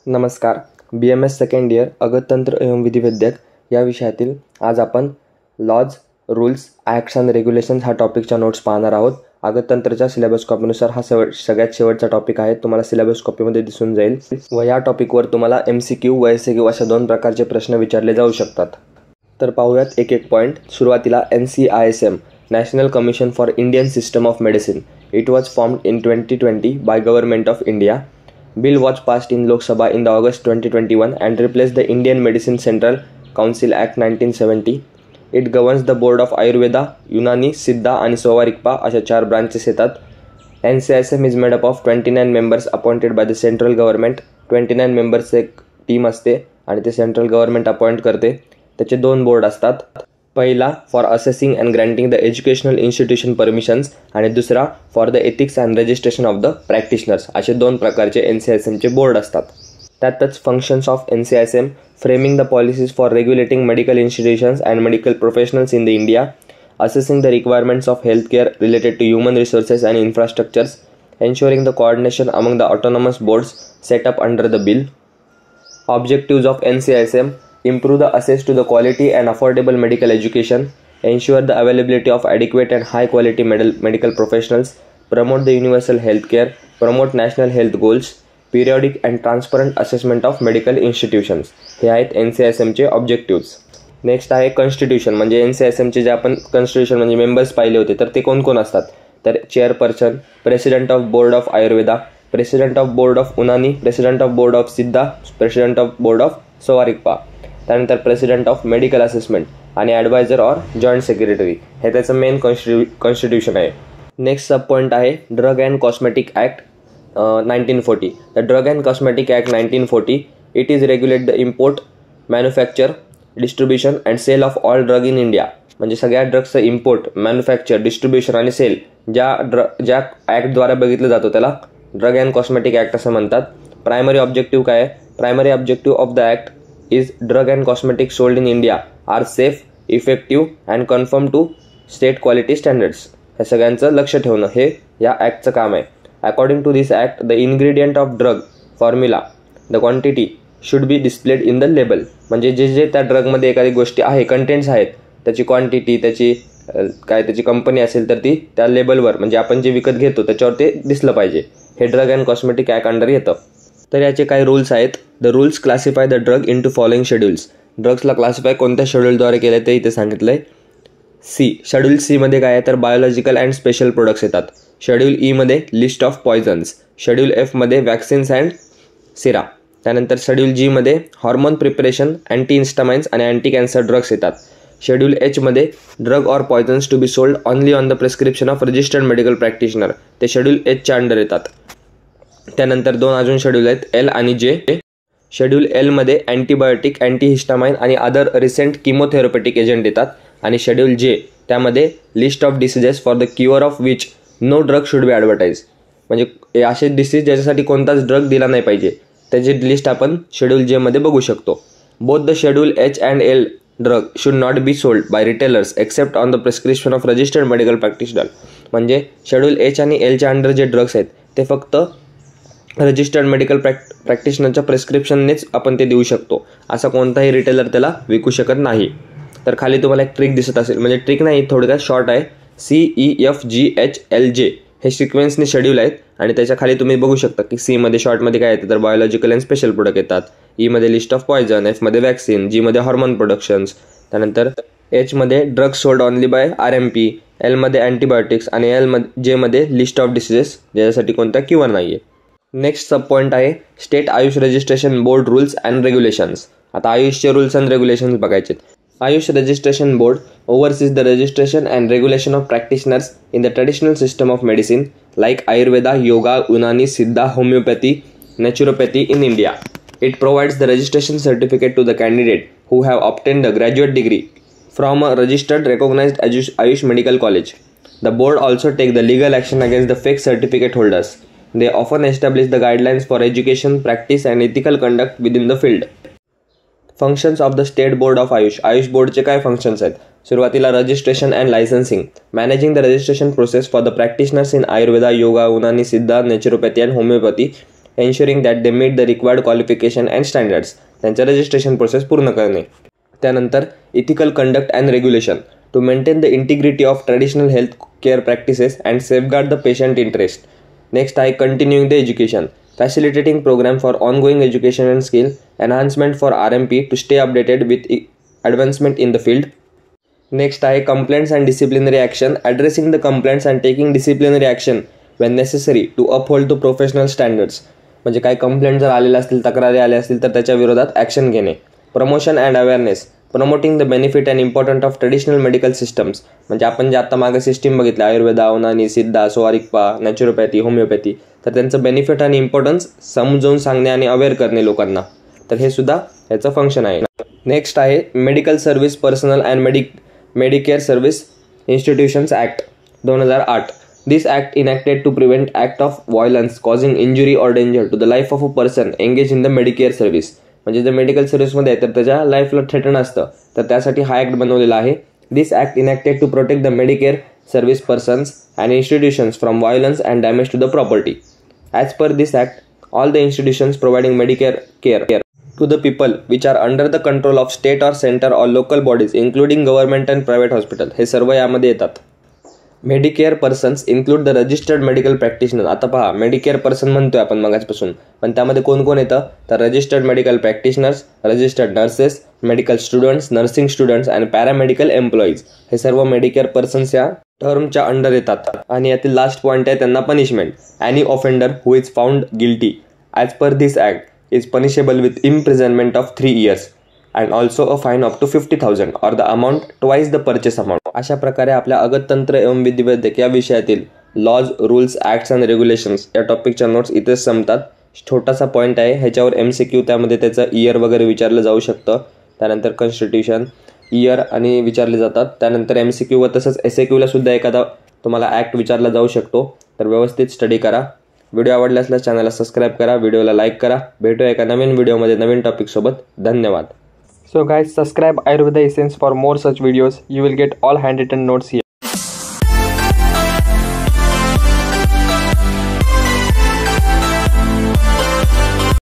नमस्कार. BMS second year अगततंत्र एवं विधिविद्यक या विषयातील आज आपण laws, rules, acts and regulations हा टॉपिकच्या नोट्स पाहणार आहोत. अगततंत्रच्या सिलेबस कॉपीनुसार हा सगळ्यात शेवटचा टॉपिक आहे. तुम्हाला सिलेबस कॉपीमध्ये दिसून जाईल व या टॉपिकवर तुम्हाला MCQ व SAQ अशा दोन प्रकारचे प्रश्न विचारले जाऊ शकतात. तर पाहूयात एक एक पॉईंट. सुरुवातीला NCISM national commission for Indian system of medicine. It was formed in 2020 by government of India. Bill was passed in Lok Sabha in the August 2021 and replaced the Indian Medicine Central Council Act 1970. It governs the board of Ayurveda, Unani, Siddha आणि Sovarikpa अशा 4 branches येतात. NCISM is made up of 29 members appointed by the central government. 29 members एक team असते आणि ते central government appoint करते. त्याचे 2 board असतात. पहिला for assessing and granting the educational institution permissions आणि दुसरा for the ethics and registration of the practitioners. असे 2 प्रकारचे NCISMचे बोर्ड असतात. त्यातच functions of NCISM framing the policies for regulating medical institutions and medical professionals in the India, assessing the requirements of health care related to human resources and infrastructures, ensuring the coordination among the autonomous boards set up under the bill. Objectives of NCISM: improve the access to the quality and affordable medical education, ensure the availability of adequate and high quality medical professionals, promote the universal health care, promote national health goals, periodic and transparent assessment of medical institutions. हे आहेत NCISMचे objectives. Next आहे constitution. म्हणजे NCISMचे जे आपण constitution म्हणजे members पाहिले होते तर ते कोण कोण असतात. तर chairperson, president of board of Ayurveda, president of board of Unani, president of board of Siddha, president of board of Sowa Rigpa, त्यानंतर प्रेसिडेंट ऑफ मेडिकल असेसमेंट आणि ॲडवायझर ऑर जॉईंट सेक्रेटरी. हे त्याचं मेन कॉन्स्टिट्यूशन आहे. नेक्स्ट सब पॉईंट आहे drug and cosmetic act 1940. The drug and cosmetic act 1940 it is regulate the import, manufacture, distribution and sale of all drug in India. म्हणजे सगळ्या ड्रग्सचं import, manufacture, distribution आणि sale ज्या ॲक्टद्वारे बघितलं जातो त्याला drug and cosmetic act असं म्हणतात. Primary objective काय आहे. Primary objective of the act is drug and cosmetics sold in India are safe, effective and conform to state quality standards. हे सगळ्यांचं लक्ष ठेवणं हे या ॲक्टचं काम आहे. According to this act, the ingredient of drug formula, the quantity should be displayed in the label. म्हणजे जे त्या ड्रगमध्ये एखादी गोष्टी आहे, कंटेंट्स आहेत, त्याची क्वांटिटी, त्याची कंपनी असेल तर ती त्या लेबलवर म्हणजे आपण जे विकत घेतो त्याच्यावर ते दिसलं पाहिजे. हे drug and cosmetic act under येतं. तर याचे काही रूल्स आहेत. The rules classify the drug into following schedules. ड्रग्सला क्लासिफाय कोणत्या शेड्यूलद्वारे केलं ते इथे सांगितलं आहे. शेड्यूल C मध्ये काय आहे तर बायोलॉजिकल अँड स्पेशल प्रोडक्ट्स येतात. शेड्यूल E मध्ये list of poisons. Schedule F मध्ये वॅक्सिन्स अँड सिरा. त्यानंतर शेड्यूल G मध्ये हॉर्मोन प्रिपरेशन, अँटी हिस्टामाइन्स आणि अँटी कॅन्सर ड्रग्स येतात. शेड्यूल H मध्ये drug or poisons to be sold only on the prescription of registered medical practitioner. ते schedule Hच्या under येतात. त्यानंतर 2 अजून शेड्यूल आहेत L आणि J. शेड्यूल L मध्ये अँटीबायोटिक, अँटी हिस्टामाइन आणि अदर रिसेंट किमोथेरपेटिक एजंट येतात. आणि शेड्यूल J त्यामध्ये list of diseases for the cure of which no drug should be advertise. म्हणजे असे डिसीज ज्याच्यासाठी कोणताच ड्रग दिला नाही पाहिजे त्याची लिस्ट आपण शेड्यूल J मध्ये बघू शकतो. Both the schedule H and L drug should not be sold by retailers except on the prescription of registered medical practitioner. म्हणजे शेड्यूल H आणि Lच्या अंडर जे ड्रग्स आहेत ते फक्त रजिस्टर्ड मेडिकल प्रॅक्टिशनरच्या प्रिस्क्रिप्शननेच आपण ते देऊ शकतो. असा कोणताही रिटेलर त्याला विकू शकत नाही. तर खाली तुम्हाला एक ट्रिक दिसत असेल, म्हणजे ट्रिक नाही, थोडक्यात शॉर्ट आहे. CEFGHLJ हे सिक्वेन्सने शेड्यूल आहेत आणि त्याच्या खाली तुम्ही बघू शकता की C मध्ये शॉर्टमध्ये काय येतं तर बायोलॉजिकल अँड स्पेशल प्रोडक्ट येतात. E मध्ये लिस्ट ऑफ पॉयझन, F मध्ये वॅक्सिन, G मध्ये हॉर्मोन प्रोडक्शन्स, त्यानंतर H मध्ये drug sold only by RMP, L मध्ये अँटीबायोटिक्स आणि J मध्ये लिस्ट ऑफ डिसीजेस ज्याच्यासाठी कोणता क्युअर नाही आहे. नेक्स्ट सब पॉईंट आहे state AYUSH registration board rules and regulations. आता आयुषचे रूल्स अँड रेग्युलेशन्स बघायचे. AYUSH registration board overseas the registration and regulation of practitioners in the traditional system of medicine like Ayurveda, yoga, Unani, Siddha, homeopathy, naturopathy in India. It provides the registration certificate to the candidate who have obtained the graduate degree from a registered recognized Ayush medical college. The board also take the legal action against the fake certificate holders. They often establish the guidelines for education, practice and ethical conduct within the field. Functions of the State Board of Ayush. Ayush बोर्डचे काय functions आहेत. सुरुवातीला registration and licensing. Managing the registration process for the practitioners in Ayurveda, yoga, Unani, Siddha, naturopathy and homeopathy ensuring that they meet the required qualification and standards, त्यांचं registration process पूर्ण करणे. त्यानंतर ethical conduct and regulation to maintain the integrity of traditional health care practices and safeguard the patient interest. Next आहे continuing the education, facilitating program for ongoing education and skill enhancement for RMP to stay updated with advancement in the field. Next आहे complaints and disciplinary action, addressing the complaints and taking disciplinary action when necessary to uphold the professional standards. म्हणजे काही complaint जर आलेल्या असतील, तक्रारी आल्या असतील तर त्याच्या विरोधात ॲक्शन घेणे. Promotion and awareness, promoting the benefit and important of traditional medical systems. म्हणजे आपण जे आता मागे सिस्टीम बघितलं, आयुर्वेद, अवनानी, सिद्धा, सोआरिकपा, नॅचरोपॅथी, होमिओपॅथी, तर त्यांचं बेनिफिट आणि इम्पॉर्टन्स समजावून सांगणे आणि अवेअर करणे लोकांना. तर हे सुद्धा याचं फंक्शन आहे. नेक्स्ट आहे medical service personal and Medicare service institutions act 2008. This act enacted to prevent act of violence causing injury or danger to the life of a person engaged in the Medicare service. म्हणजे जर medical सर्व्हिसमध्ये आहे तर त्याच्या लाईफला threaten असतं, तर त्यासाठी हा act बनवलेला आहे. This act enacted to protect the medicare service persons and institutions from violence and damage to the property. As per this act all the institutions providing medicare care to the people which are under the control of state or centre or local bodies including government and private hospital, हे सर्व यामध्ये येतात. Medicare persons include the registered medical practitioner. आता पहा, Medicare person म्हणतोय आपण मगाचपासून, पण त्यामध्ये कोण कोण येतं, तर registered medical practitioners, registered nurses, medical students, nursing students and paramedical employees, हे सर्व मेडिकेअर पर्सन्स या टर्मच्या अंडर येतात. आणि यातील लास्ट पॉईंट आहे त्यांना punishment. Any offender who is found guilty as per this act is punishable with imprisonment of 3 years and also a fine up to 50,000 or the amount twice the purchase amount. अशा प्रकारे आपल्या अगततंत्र एवं विधिवैद्यक या विषयातील laws, rules, acts and regulations या टॉपिकच्या notes इथेच संपतात. छोटासा पॉईंट आहे, ह्याच्यावर MCQ, त्यामध्ये त्याचं इयर वगैरे विचारलं जाऊ शकतं. त्यानंतर कॉन्स्टिट्यूशन, इयर आणि विचारले जातात. त्यानंतर MCQ व तसंच SAQला सुद्धा एखादा तुम्हाला ॲक्ट विचारला जाऊ शकतो. तर व्यवस्थित स्टडी करा. व्हिडिओ आवडला असल्यास चॅनलला सबस्क्राईब करा, व्हिडिओला लाईक करा. भेटूया एका नवीन व्हिडिओमध्ये नवीन टॉपिकसोबत. धन्यवाद. So guys, subscribe Ayurveda Essence for more such videos. You will get all handwritten notes here.